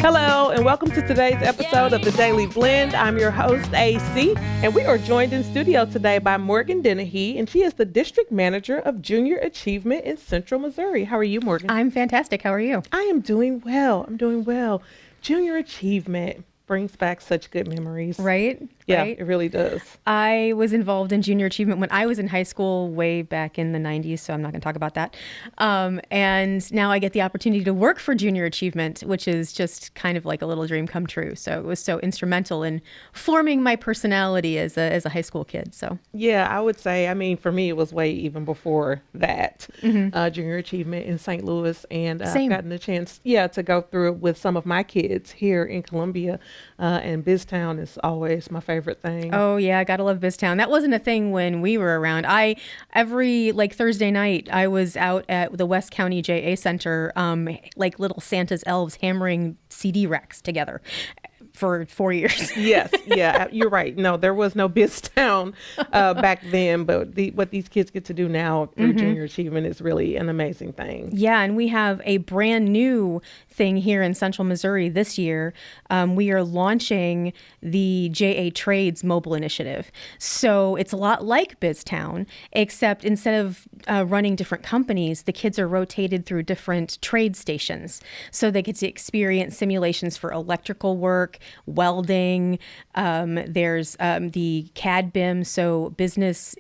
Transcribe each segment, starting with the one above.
Hello, and welcome to today's episode of The Daily Blend. I'm your host, AC, and we are joined in studio today by Morgan Dennehy, and she is the District Manager of Junior Achievement in Central Missouri. How are you, Morgan? I'm fantastic. How are you? I am doing well. Junior Achievement brings back such good memories. Right? Yeah, Right? it really does. I was involved in Junior Achievement when I was in high school way back in the 90s, so I'm not going to talk about that. And now I get the opportunity to work for Junior Achievement, which is just kind of like a little dream come true. So it was so instrumental in forming my personality as a high school kid. So Yeah, I would say, for me, it was way even before that, Junior Achievement in St. Louis. And I've Same. gotten the chance, to go through it with some of my kids here in Columbia. And BizTown is always my favorite thing. Oh yeah, gotta love BizTown. That wasn't a thing when we were around. Every Thursday night, I was out at the West County JA Center, like little Santa's elves hammering CD racks together for 4 years. Yes, yeah, you're right. No, there was no BizTown back then, but what these kids get to do now through Junior Achievement is really an amazing thing. Yeah, and we have a brand new thing here in Central Missouri this year. We are launching the JA Trades mobile initiative. So it's a lot like BizTown, except instead of running different companies, the kids are rotated through different trade stations. So they get to experience simulations for electrical work, welding. There's the CAD BIM, so business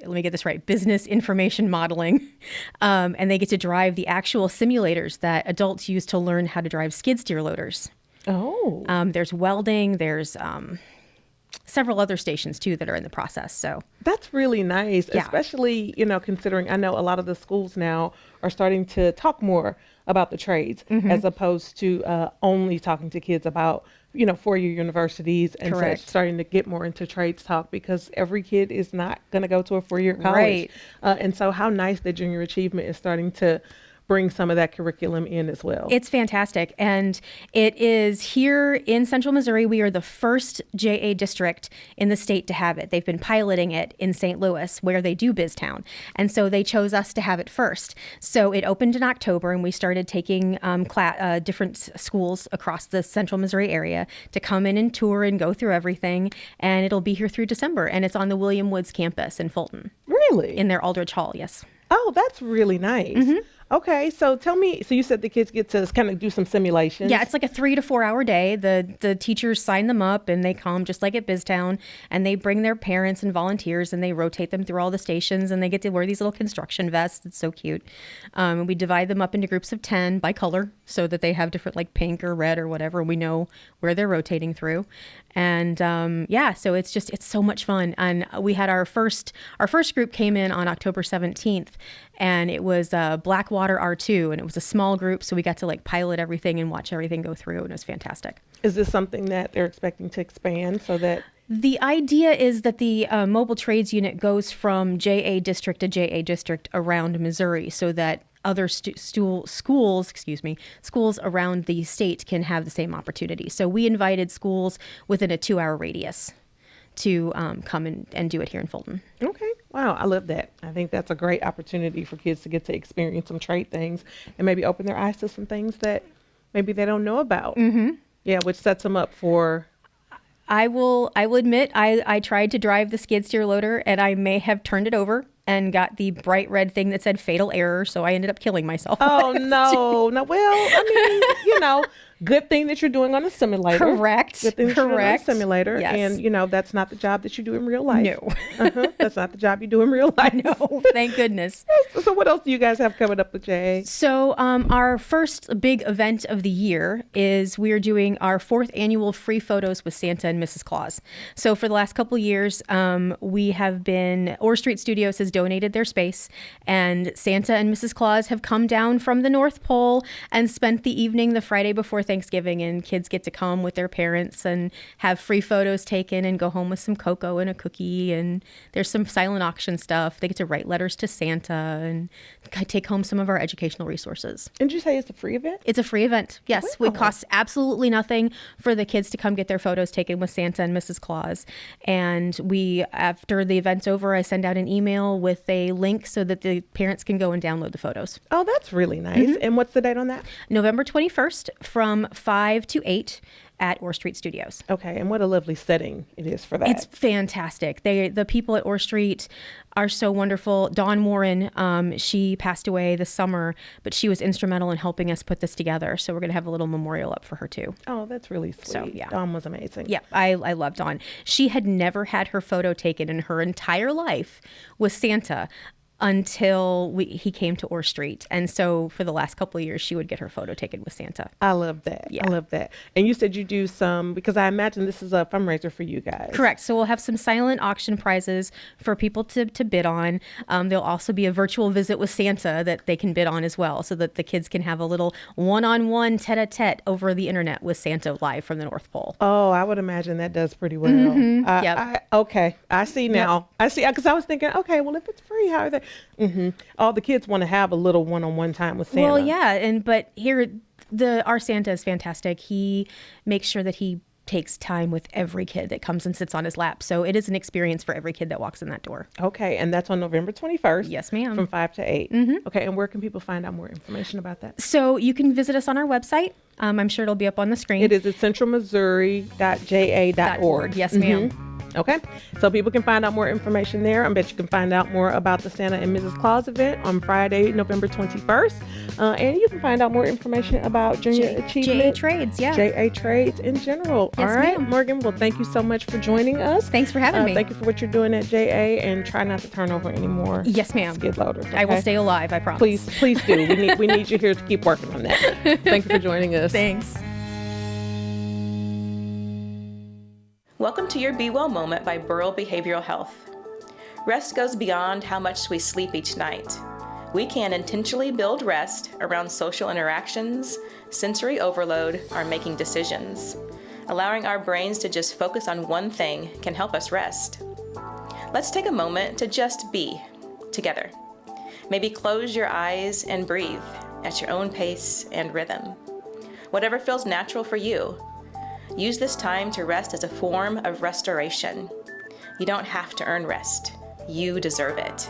information modeling. And they get to drive the actual simulators that adults use to learn how to drive skid steer loaders. Oh. There's welding. There's several other stations too that are in the process. So That's really nice, Yeah. especially, considering I know a lot of the schools now are starting to talk more about the trades as opposed to only talking to kids about, four-year universities and Correct. such, starting to get more into trades talk because every kid is not going to go to a four-year college. Right. And so how nice that Junior Achievement is starting to bring some of that curriculum in as well. it's fantastic. And it is here in Central Missouri. We are the first JA district in the state to have it. They've been piloting it in St. Louis where they do BizTown. And so they chose us to have it first. So it opened in October and we started taking different schools across the Central Missouri area to come in and tour and go through everything. And it'll be here through December. And it's on the William Woods campus in Fulton Really? in their Aldrich Hall. Yes. Oh, that's really nice. Okay, so tell me, so you said the kids get to kind of do some simulations. Yeah, it's like a 3 to 4 hour day. The teachers sign them up and they come just like at BizTown, and they bring their parents and volunteers and they rotate them through all the stations, and they get to wear these little construction vests. It's so cute. We divide them up into groups of 10 by color so that they have different like pink or red or whatever. We know where they're rotating through. And so it's so much fun. And we had our first group came in on October 17th, and it was Blackwater R2, and it was a small group, so we got to like pilot everything and watch everything go through, and it was fantastic. Is this something that they're expecting to expand so that... The idea is that the mobile trades unit goes from JA district to JA district around Missouri so that other schools around the state can have the same opportunity. So we invited schools within a 2-hour radius to come and do it here in Fulton. Okay. Wow. I love that. I think that's a great opportunity for kids to get to experience some trade things and maybe open their eyes to some things that maybe they don't know about. Yeah, which sets them up for... I will admit I tried to drive the skid steer loader and I may have turned it over and got the bright red thing that said fatal error. So I ended up killing myself. Oh, no. No, well, good thing that you're doing on a simulator. Correct. Good thing that you're doing on a simulator. Yes. And, that's not the job that you do in real life. No. That's not the job you do in real life. No, thank goodness. So what else do you guys have coming up with JA? So our first big event of the year is we are doing our 4th annual free photos with Santa and Mrs. Claus. So for the last couple of years, we have been, Orr Street Studios has donated their space, and Santa and Mrs. Claus have come down from the North Pole and spent the evening the Friday before Thanksgiving, and kids get to come with their parents and have free photos taken and go home with some cocoa and a cookie, and there's some silent auction stuff. They get to write letters to Santa and take home some of our educational resources. And did you say it's a free event? It's a free event. Yes. Wow. It costs absolutely nothing for the kids to come get their photos taken with Santa and Mrs. Claus. And after the event's over, I send out an email with a link so that the parents can go and download the photos. Oh, that's really nice. And what's the date on that? November 21st from from 5 to 8 at Orr Street Studios. Okay, and what a lovely setting it is for that. It's fantastic. The people at Orr Street are so wonderful. Dawn Warren, she passed away this summer, but she was instrumental in helping us put this together. So we're going to have a little memorial up for her too. Oh, that's really sweet. So, yeah. Dawn was amazing. Yeah, I love Dawn. She had never had her photo taken in her entire life with Santa until he came to Orr Street. And so for the last couple of years, she would get her photo taken with Santa. I love that. Yeah. I love that. And you said you do some, because I imagine this is a fundraiser for you guys. Correct. So we'll have some silent auction prizes for people to bid on. There'll also be a virtual visit with Santa that they can bid on as well, so that the kids can have a little one-on-one tete-a-tete over the internet with Santa live from the North Pole. Oh, I would imagine that does pretty well. Yep. Okay. I see now. Yep. I see. Because I was thinking, okay, well, if it's free, how are they? All the kids want to have a little one-on-one time with Santa. Well, yeah. But here, our Santa is fantastic. He makes sure that he takes time with every kid that comes and sits on his lap. So it is an experience for every kid that walks in that door. Okay. And that's on November 21st. Yes, ma'am. From 5 to 8. Okay. And where can people find out more information about that? So you can visit us on our website. I'm sure it'll be up on the screen. It is at centralmissouri.ja.org. Yes, ma'am. Okay, so people can find out more information there. I bet you can find out more about the Santa and Mrs. Claus event on Friday, November 21st. And you can find out more information about Junior Achievement. JA Trades, yeah. JA Trades in general. Yes, all right, ma'am. Morgan, well, thank you so much for joining us. Thanks for having me. Thank you for what you're doing at JA, and try not to turn over any more Yes, ma'am. skid loaders. Okay? I will stay alive, I promise. Please do. We need you here to keep working on that. Thank you for joining us. Thanks. Welcome to your Be Well moment by Burrell Behavioral Health. Rest goes beyond how much we sleep each night. We can intentionally build rest around social interactions, sensory overload, or making decisions. Allowing our brains to just focus on one thing can help us rest. Let's take a moment to just be together. Maybe close your eyes and breathe at your own pace and rhythm. Whatever feels natural for you. Use this time to rest as a form of restoration. You don't have to earn rest. You deserve it.